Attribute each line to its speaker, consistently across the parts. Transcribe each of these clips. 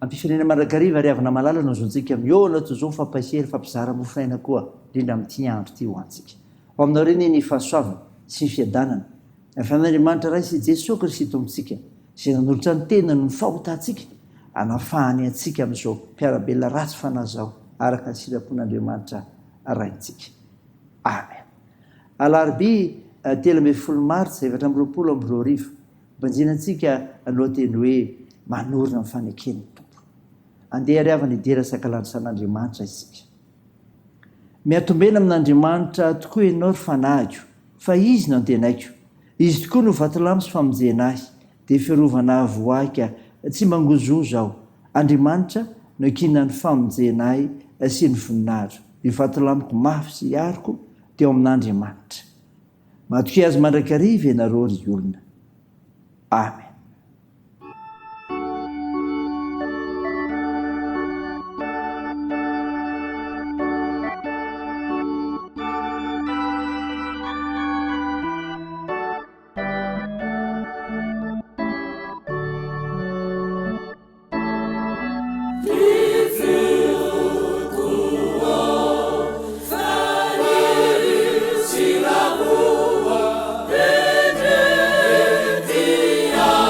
Speaker 1: Ampifirenena mandrakariva riavana malala no zontsika miona toy izao mifampahery fampizara mofonaina koa indrindra amin'ity andro ity ho antsika. Ao aminao reny ny fahasoavana sy ny fiadanana. Fanandriamanitra ray sy Jesosy Kristy tombontsika izay nanolotra ny tenany ny fahotantsika anafahany antsika amin'izao mpiarabelona ratsy fanazao araka ny siram-pon'Andriamanitra raintsika. Amen. Alarobia 13 Martsa 2022 banjinantsika lohateny hoe manorina ny fanekeny tompo. Andeha riavana idera sakalany san'Andriamanitra isika. Miatombena amin'Andriamanitra tokoa ianao ry fanahy fa izy no antenaiko. Izy tokoa no vatolamo sy famonjena ahy dia fiarovana ravoa tsy mangozozo aho. Andriamanitra no kinany famonjena ahy sy ny voninahitra. Io vatolamoko mafy sy iariko teo amin'Andriamanitra. Matoky azy mandrakariva ianareo ry olona. Amen.
Speaker 2: Yeah.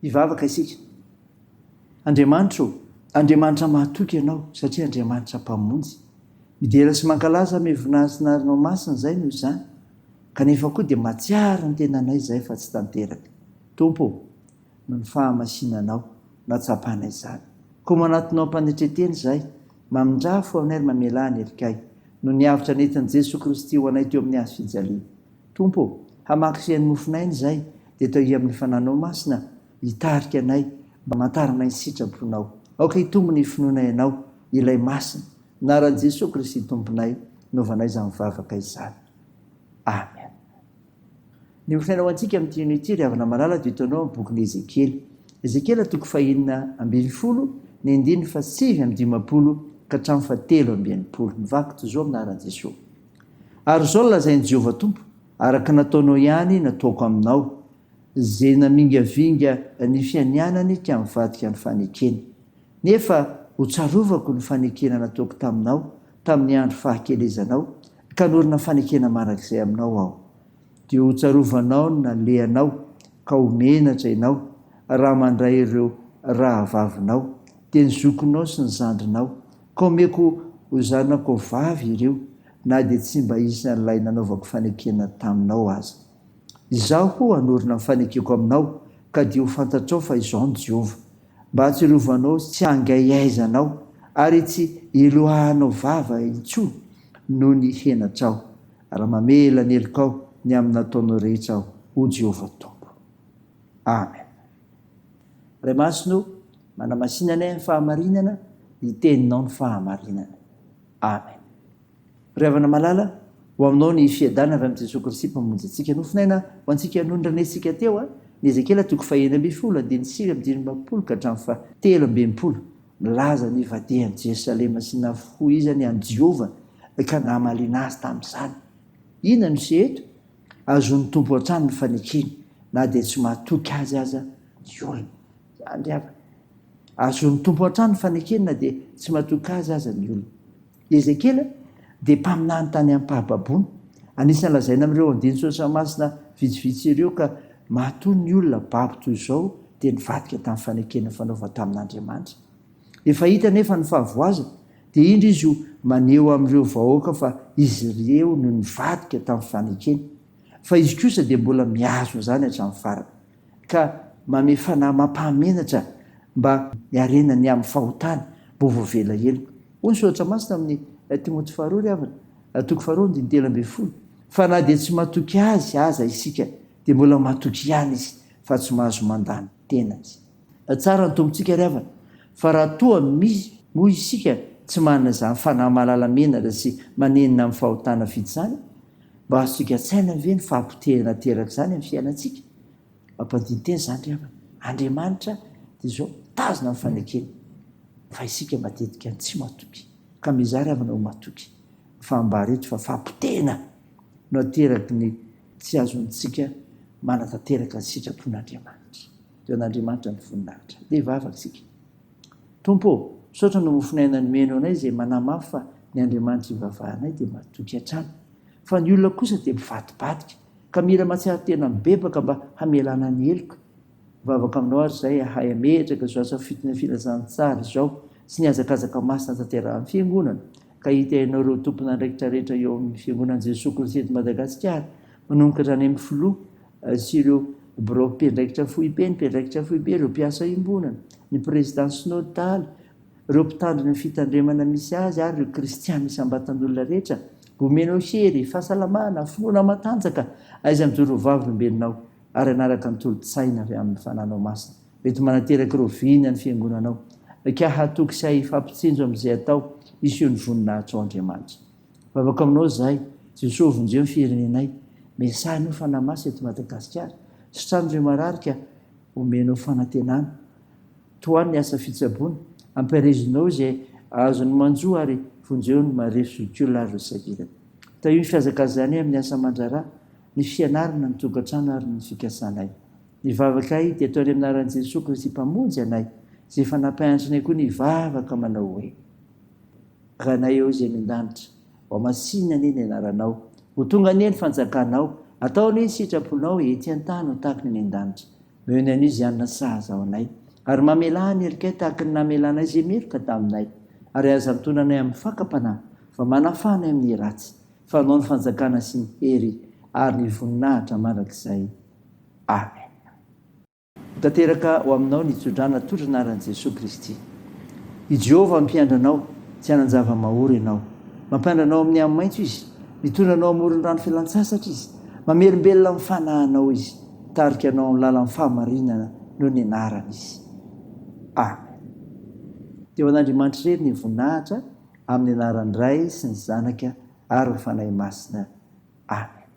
Speaker 1: ivavaka isika. Andriamanitra mahatoky ianao satria Andriamanitra mpamonjy. Midera sy mankalaza mivonahitsinarina masina zay noho izany. Kanefa koa dia matsiaro ny tenanay zay fa tsy tanteraka. Tompo, no ny fahamasinanao natsapana izany. Koa manatinao ampanetreteny zay, mamindrafo aminay mamelany erikay. No niavitra nentin'i Jesosy Kristy ho anay teo amin'ny hazo fijaliana. Tompo, hamakisehan'ny Mofonaina zay, dia tao amin'ny fananao masina, hitarika anay, mba mantarana ny sitraponao. Aoka hitombo ny finoana ianao, ilay masina. Naran'i Jesosy Kristy tomponay, novanay izany mivavaka izany. Amen. Ny Mofonaina ho antsika amin'ity unité ry havana malala dia hitanao amin'ny bokin'i Ezekely. Ezekely 4:5, ny 7:50 ka hatramin'ny 7:90. Mivaky toy izao aminaran'i Jesosy. Ary izao no lazain'i Jehovah Tompo, araka nataonao ihany nataoko aminao, izay namingavinga ny fianianany ka mivadika ny fanekeny. Nefa hotsarovako ny fanekena nataoko taminao, tamin'ny andro fahakelezanao, ka norina fanekena marak'izay aminao aho. Dia hotsarovanao ny nalehanao, ka homenatra ianao, raha mandray ireo rahavavinao, dia ny zokinao sy ny zandrinao, ka omeko ho zanako vavy ireo, na dia tsy mba isan'ilay nanaovako fanekena taminao aza. Izaho ho hanorina ny fanekeko aminao, ka dia ho fantatrao fa izao ny Jehovah. Mba hatsiarovanao tsy hangaiaizanao, ary tsy ilohanao vava intsony noho ny henatrao. Raha mamela ny helikao ny amin'ny nataonao rehetra aho, ho Jehovah Tompo. Amen. Ray masino, manamasinanay ny fahamarinana, hiteninao ny fahamarinana. Amen. Ry havana malala, ho aminao ny fiadana avy amin'ny Jesosy Kristy mpamonjy antsika. Mofonaina ho antsika nondranesika teo ny Ezekely 4:5 ka hatramin'ny 7:20. Milaza ny ivadihan'i Jerusalema sy nafoizany an'i Jehovah ka namalina azy tamin'izany. Inona no misy eto? Azon'ny tompo hatrany ny fanekeny, na dia tsy mahatoky azy aza ny olona. Zany havana. Azon'ny tompo hatrany ny fanekeny, na dia tsy mahatoky azy aza ny olona. Ezekely dia mpaminany tany amin'ny pahababony. Anisan'ny lazaina amin'ireo andiny masina vitsivitsy ireo ka mahatoy ny olona babo toy izao dia nivadika tamin'ny fanekena fanaova tamin'Andriamanitra. Efa hita nefa ny fahavoazana, dia indro izy io maneho amin'ireo vahoaka fa izy ireo no nivadika tamin'ny fanekena. Fa izy kosa dia mbola miazo zany hatramin'ny farany, ka mame fanahy mampahamenatra mba hiarenany amin'ny fahotany mbo voavela heloka. Hoy ny soratra masina amin'ny Timoty 2:3-7. Fa na dia tsy matoky azy aza isika, dia mbola matoky ihany izy, fa tsy mahazo mandany tenany. Tsara ny tompontsika ry havana, fa raha toa misy moa isika tsy manana izany fanahy mahalala-menatra sy manenina amin'ny fahotana vitsy zany, mba azontsika tsaina ve ny fahampotehana teraka zany amin'ny fiainantsika. Mampandiny teny zany ry havana, Andriamanitra dia izao tazona amin'ny fanekeny, fa isika matetika tsy matoky. Ka mizary havana ho matoky. Fa mba reto fa fahampotehana no ateraky ny tsy azontsika manatanteraka ny sitrapon'Andriamanitra. Teo an'Andriamanitra ny voninahitra. Dia vavaka isika. Tompo, saotra no Mofonaina nomeno anay izay manamafy fa ny Andriamanitra ivavahanay dia matoky hatrany. Fa ny olona kosa dia mivadibadika, ka mila matsiaro tena mibebaka mba hamelana ny heloka. Vavaka aminao ary izay ahay ametraka izao asa fitony filazany tsara izao, sy ny azakazaka masina tanterahan'ny fiangonana, ka hita ianao ireo tompona andraikitra rehetra eo amin'ny fiangonan'i Jesosy Kristy eto Madagasikara, manomboka hatrany amin'ny filoha sy ireo birao mpiandraikitra fohibe, ny mpiandraikitra fohibe, ireo mpiasa imbonana, ny président synodaly, ireo mpitandrina ny fitandremana misy azy, ary ireo kristiany isam-batan'olona rehetra, omeno hery, fahasalamana, finoana matanjaka, aiza mijoro vavy nombeninao, ary anaraka ny tolo-tsaina avy amin'ny fananao masina. Mety manateraka ireo vina ny fiangonanao, ka hatoky sy hifampitsinjo amin'izay atao, iseho ny voninahitra ao Andriamanitra. Vavaka aminao izay, Jesosy vonjeo ny firenenay, mesahany fanahy masina eto Madagasikara, sy tranon'ireo mararika omenao fanantenana. Toany ny asa fitsaboana, ampiarezonao izay azony manjoa ary vonjeo ny mareso zokiolona ary savirana. Tao io ny fihazakazany amin'ny asa mandrara, ny fianarana ny tokantrano ary ny fikasanay. Ny vavaka ay dia atao any aminaran'i Jesosy Kristy mpamonjy anay, izay fanampahandrinay koa ny vavaka manao hoe: ranay eo izay min-danitra, ho masina anie ny anaranao, ho tonga anie ny fanjakanao, atao anie ny sitraponao ety an-tany ho tahaka ny an-danitra. meo ny anio izy ianona sahaza ao anay ary mamela ny erikay tahaka ny namelanay izay meroka taminay ary aza mitonanay amin'ny fakapanahy fa manafanay amin'ny ratsy fa anao ny fanjakana sy ny hery ary ny voninahitra mandrakizay. Amen. Tanteraka ho aminao ny tsodrana todranaran'i Jesosy Kristy. I Jehovah mpiandranao, tsy hanan-java mahory ianao. Mampiandranao amin'ny amin'ny maitso izy, mitondranao amoron-drano fialan-tsasatra izy, mamelombelona amin'ny fanahinao izy, tarika anao amin'ny lalan'ny fahamarinana noho ny anarana izy. Amen. Teo an'Andriamanitra irery ny voninahitra amin'ny anaran'ny Ray sy ny Zanaka ary ny fanahy masina. Amen.